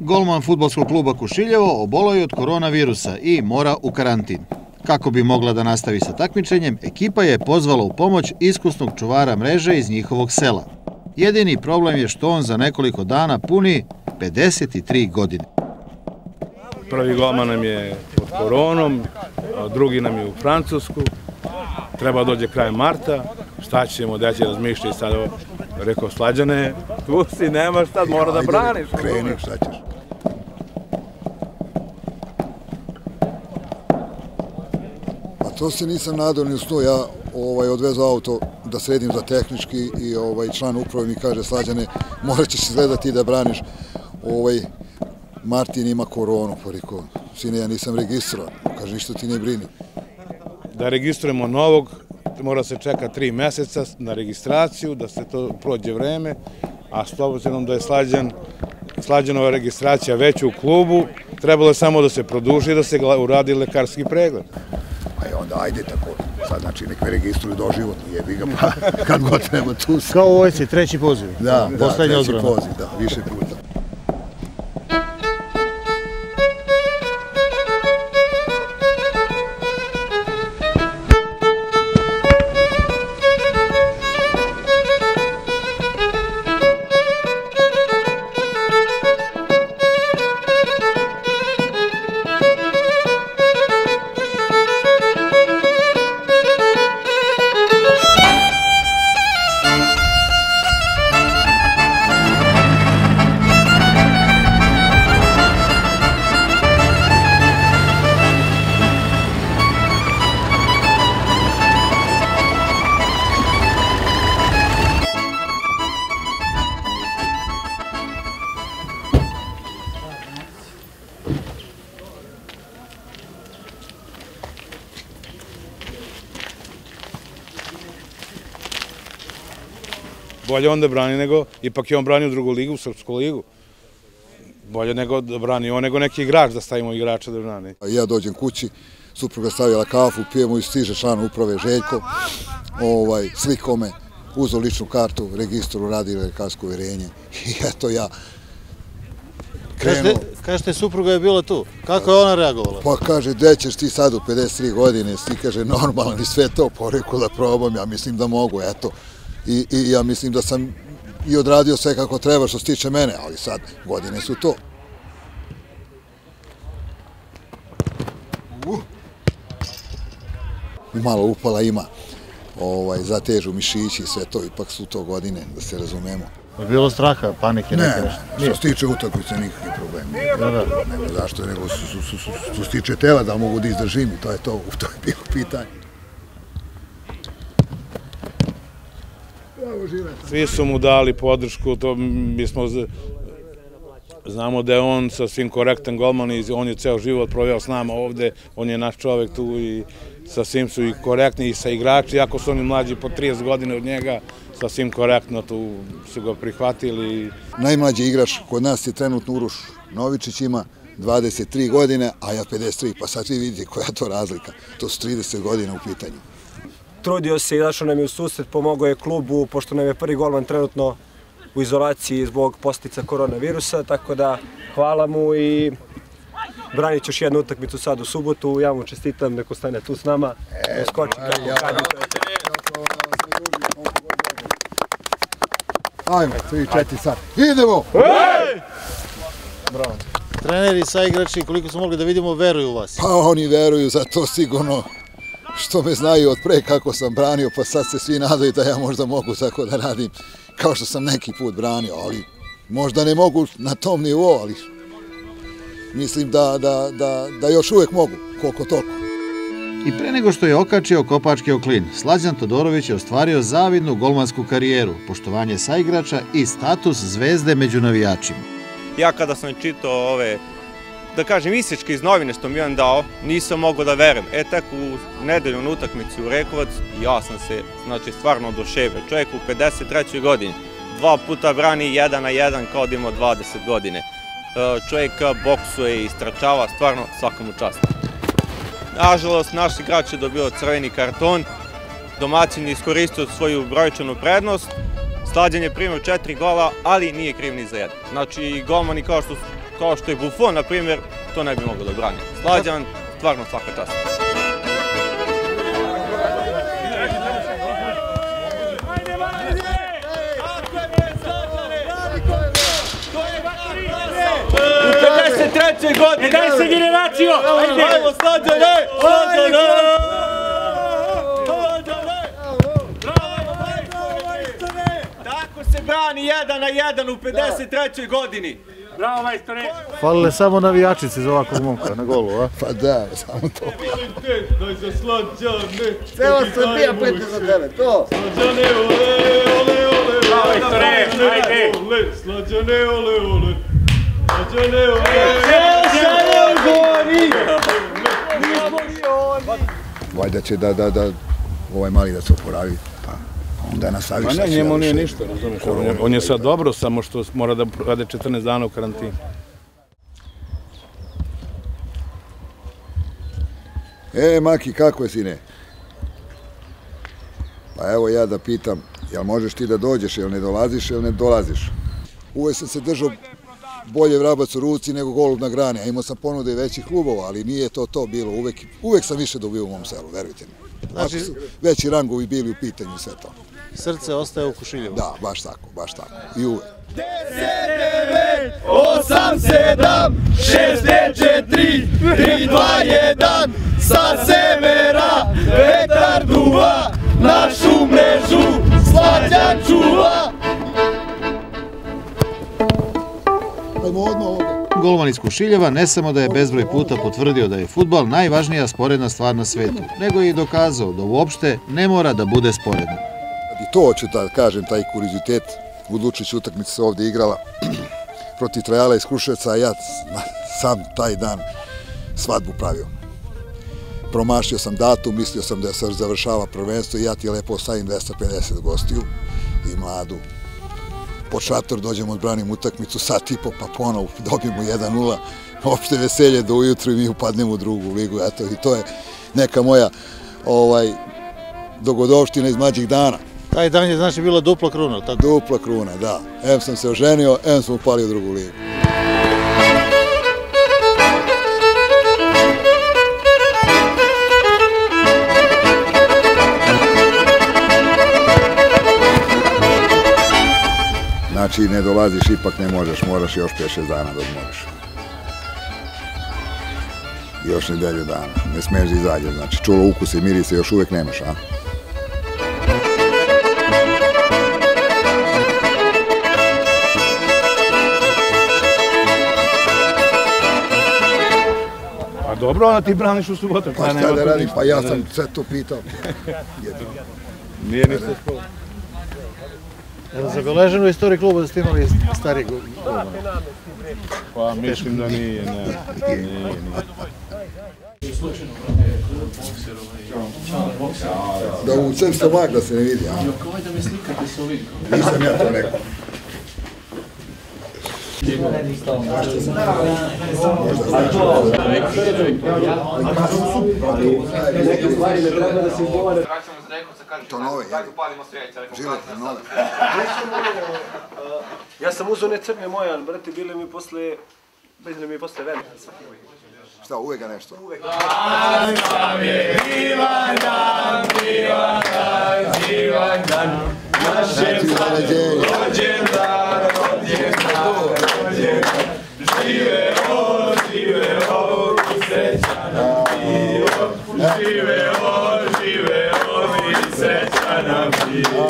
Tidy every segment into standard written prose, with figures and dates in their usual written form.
Golman fudbalskog kluba Kušiljevo oboleo je od koronavirusa i mora u karantin. Kako bi mogla da nastavi sa takmičenjem, ekipa je pozvala u pomoć iskusnog čuvara mreže iz njihovog sela. Jedini problem je što on za nekoliko dana puni 53 godine. Prvi golman nam je pod koronom, drugi nam je u Francusku. Treba dođe kraj marta. Šta ćemo, da će razmišljati sad, rekao Slađane, tu si, nemaš sad, mora da braniš. Kreni, šta ćeš? Pa to se nisam nadao ni u snu, ja odvezao auto da sredim za tehnički i član uprave mi kaže Slađane, morat ćeš izgledati da braniš. Martin ima koronu, pa rekao, sine, ja nisam registrovan, kaže, ništa ti ne brini. Da registrujemo novog, mora se čeka 3 meseca na registraciju, da se to prođe vreme, a s obzirom da je Slađanova registracija već u klubu, trebalo je samo da se produži i da se uradi lekarski pregled. Pa je onda, ajde tako, sad znači nek me registruju doživotno, jebi ga, pa kad god treba tu se. Kao u vojsci, treći poziv. Da, treći poziv, da, više puta. Bolje on da brani nego, ipak je on branio drugu ligu, srpsku ligu. Bolje nego da brani on nego neki igrač, da stavimo igrača da brani. Ja dođem kući, supruga stavila kafu, pijemo i stiže član uprave Željko, slikao me, uzeo ličnu kartu, registru, radi lekarsko uverenje i eto ja krenuo. Kažete, supruga je bila tu, kako je ona reagovala? Pa kaže, gde ćeš ti sad u 53 godine, ti kaže normalan i sve to, porekao da probam, ja mislim da mogu, eto. I ja mislim da sam i odradio sve kako treba što se tiče mene, ali sad godine su to. Malo upala ima, zatežu mišići i sve to, ipak su to godine, da se razumemo. Je bilo straha, panike? Ne, što se tiče utakmice nikakvi problem. Nema zašto, nego što se tiče tela da mogu da izdržim i to je bilo pitanje. Svi su mu dali podršku, znamo da je on sasvim korektan golman i on je ceo život proveo s nama ovde, on je naš čovek tu i sasvim su i korektni i sa igrači, iako su oni mlađi po 30 godina od njega, sasvim korektno tu su ga prihvatili. Najmlađi igrač kod nas je trenutno Uroš Novičić, ima 23 godine, a ja 53, pa sad vi vidite koja je to razlika, to su 30 godina u pitanju. Trudio se i izašao nam je u susret, pomogao je klubu, pošto nam je prvi golman trenutno u izolaciji zbog posljedica koronavirusa, tako da hvala mu i branit ću još jednu utakmicu sad u subotu, ja mu čestitam, neko stane tu s nama, skoči kako kad. Ajmo, 3-4 sad, idemo! Bravo. Treneri, saigrači, koliko smo mogli da vidimo, veruju u vas? Pa oni veruju, za to sigurno. Što me znaju od pre kako sam branio, pa sad se svi nadaju da ja možda mogu tako da radim kao što sam neki put branio, ali možda ne mogu na tom nivou, ali mislim da još uvek mogu, koliko toliko. I pre nego što je okačio kopački oklin, Slađan Todorović je ostvario zavidnu golmansku karijeru, poštovanje saigrača i status zvezde među navijačima. Ja kada sam čitao ove, da kažem, isečke iz novine što mi je on dao, nisam mogao da verujem. Tek u nedelju na utakmici u Rekovac, ja sam se, stvarno oduševio. Čovjek u 53. godini, 2 puta brani 1 na 1 kao da ima 20 godine. Čovjek boksuje i istračava, stvarno svakom čast. Nažalost, naš igrač je dobio crveni karton, domaćin je iskoristio svoju brojčanu prednost, Slađan je primio 4 gola, ali nije kriv ni za jedan. Znači, golmani kao što kao što je Buffon, na primjer, to ne bi mogao da brani. Slađan, stvarno svaka čast. U 53. godini! Daj se generacijo! Ajmo Slađane! Slađane! Tako se brani 1-1 u 53. godini. Bravo, majstore! Falile samo navijačice za ovakvog momka na golu, a? Pa da, samo to. Daj za Slađane! Cela Srbija pete za tebe, to! Slađane, ole, ole, ole! Bravo, majstore! Ajde! Slađane, ole, ole! Slađane, ole! Slađane, gori! Valjda će da ovaj mali da se oporavi, pa onda nastavi. Pa ne, njemu nije ništa, razumiješ. On je sad dobro, samo što mora da rade 14 dana u karantinu. Maki, kako je, sine? Pa evo ja da pitam, jel možeš ti da dođeš, jel ne dolaziš, jel ne dolaziš? Uvijek sam se držao bolje vrabac u ruci nego golub na grani, a imao sam ponude i većih klubova, ali nije to bilo, uvijek sam više dobio u mom selu, verujte mi. Znači, veći rangovi bili u pitanju i sve to. Srce ostaje u Kušiljevu. Da, baš tako, i uvijek. 10, 9, 8, 7, 6, 4, 3, 2, 1, sa severa vetar duva, našu mrežu Slađan čuva. Golman iz Kušiljeva ne samo da je bezbroj puta potvrdio da je fudbal najvažnija sporedna stvar na svetu, nego je i dokazao da uopšte ne mora da bude sporedno. I to hoću da kažem, taj kuriozitet. Budućić utakmica se ovdje igrala protiv Trajala iz Kruševca, a ja sam taj dan svadbu pravio. Promašio sam datum, mislio sam da se završava prvenstvo i ja ti lepo ostavim 250 gostiju i mladu. Pod šator dođemo, odbranim utakmicu, sat i po, pa ponovo dobijemo 1-0. Opšte veselje do ujutru i mi upadnemo u drugu ligu. Eto, i to je neka moja dogodovština iz mlađih dana. Taj dan je znači bila dupla kruna, tako? Dupla kruna, da. Em sam se oženio, em sam upalio drugu ligu. Znači, ne dolaziš, ipak ne možeš, moraš još 5-6 dana da odmoriš. Još nedelju dana, ne smiješ da izađeš, znači čulo ukuse i mirise još uvijek nemaš, a? Pa dobro, onda ti braniš u subotu. Pa šta da radim, pa ja sam sve to pitao. Nije ništa spolo. Je li zabeleženo u istoriji kluba da ste imali stari golman? Pa mislim da nije, ne. Da u cem stomak da se ne vidi, a? Kao da me slikate s ovim. Nisam ja to rekao. To nove, jel? Žiletne, nove. Ja sam uzao ne crne moje, ali brate, bile mi posle velike. Šta, uvek ga nešto? Uvek. Divan dan, našem rođendan. Živeo i srećan nam bio. Živeo i srećan nam bio.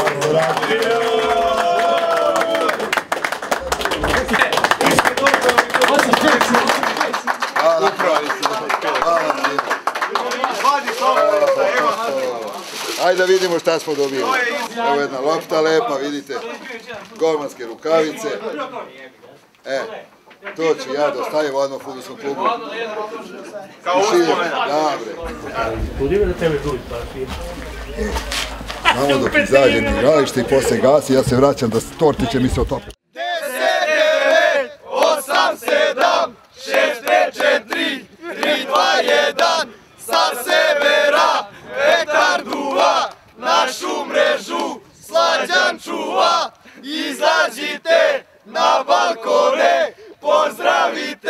Ajde da vidimo šta smo dobili. Evo jedna lopta lepa, vidite. Golmanske rukavice. To ću ja da ostavim u jednom fudbalskom klubu. Budimo da tebe duj, pa fino. Samo dok izađem iz igralište i posle gasi, ja se vraćam da tortiće mi se otope. 10, 9, 8, 7, 6, 5, 4, 3, 2, 1, sa severa vetar duva, našu mrežu Slađan čuva. Izađite na balkone, pozdravite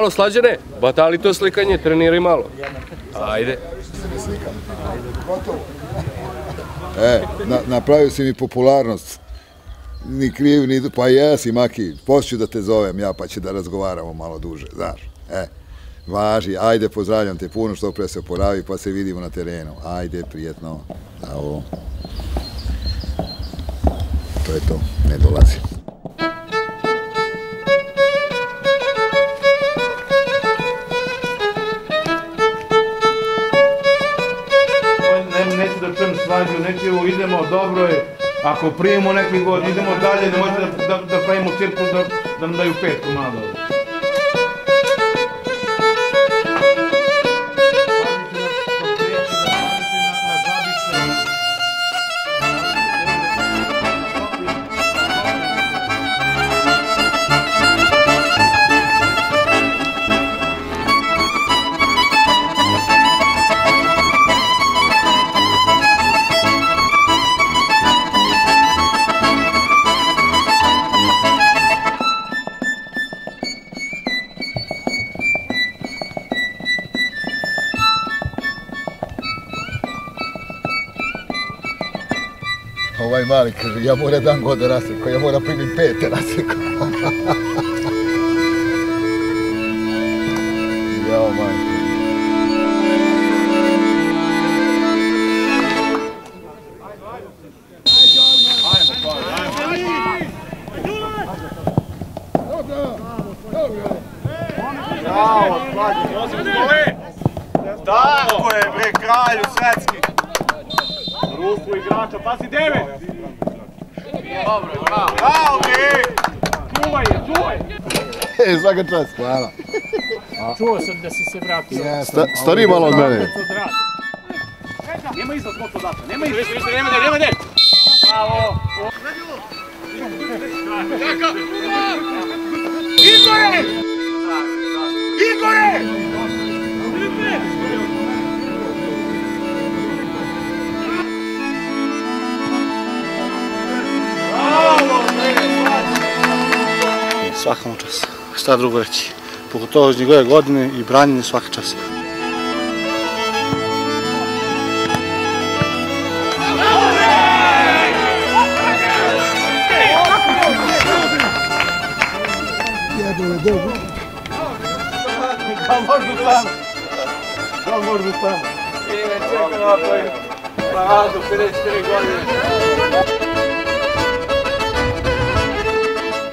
malo Slađane, batali to slikanje, treniraj malo. Ajde. Napravio si mi popularnost. Ni kriv, ni... Pa jesi, Maki, poslije da te zovem ja, pa će da razgovaramo malo duže, znaš. Važi, ajde, pozdravljam te puno, što pre se oporavi, pa se vidimo na terenu. Ajde, prijetno. Bravo. To je to, ne dolazi. Neću da čujem svađu, neću, idemo, dobro je. Ako primimo neki god, idemo dalje, ne možete da pravimo cirkus da nam daju 5 komada. Ovaj mali kaže, ja moram dan god da rasekao, ja moram primim 5 rasekao. Jao, mali. Tako je, bre, kralju svetski. Ruku igrača, pazi 9! Dobro, bravo! Bravo, bre! Čuvaj je, čuvaj! Svaka čast, hvala. Čuo sam da si se vratio. Stari malo od mene. Nema izlaz, moto data, nema izlaz! Nema de! Bravo! Igore! Igore! Svaka mu čas, šta drugo reći. Pogotovo iz njegove godine i branjenje svaka čas. Jebole, dobro. Kao možda tamo. Kao možda tamo. Ime čeka na ovoj paradu 54 godine.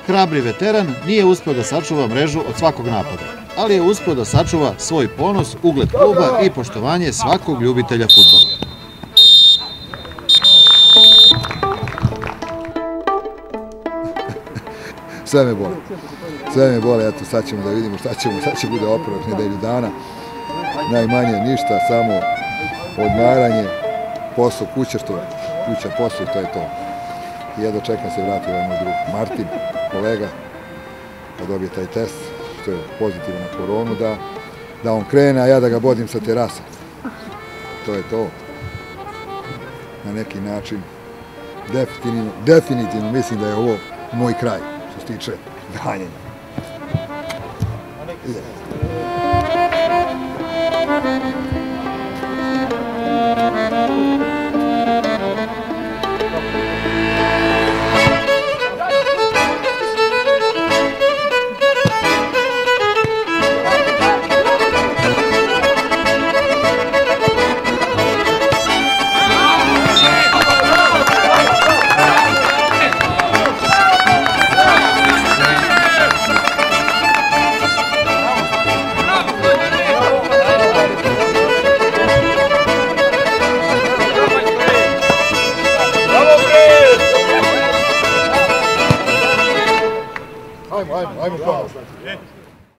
Hrabri veteran nije uspio da sačuva mrežu od svakog napada, ali je uspio da sačuva svoj ponos, ugled kluba i poštovanje svakog ljubitelja fudbala. Sve me boli, eto sad ćemo da vidimo šta će bude opravak nedelju dana. Najmanje ništa, samo odmaranje, posao, kuća posao, to je to. I jedno čekam se vrati ovaj moj drug Martin, kolega, da dobije taj test, što je pozitivan na koronu, da on krene, a ja da ga bodim sa terase. To je to. Na neki način, definitivno mislim da je ovo moj kraj, što se tiče branjenja.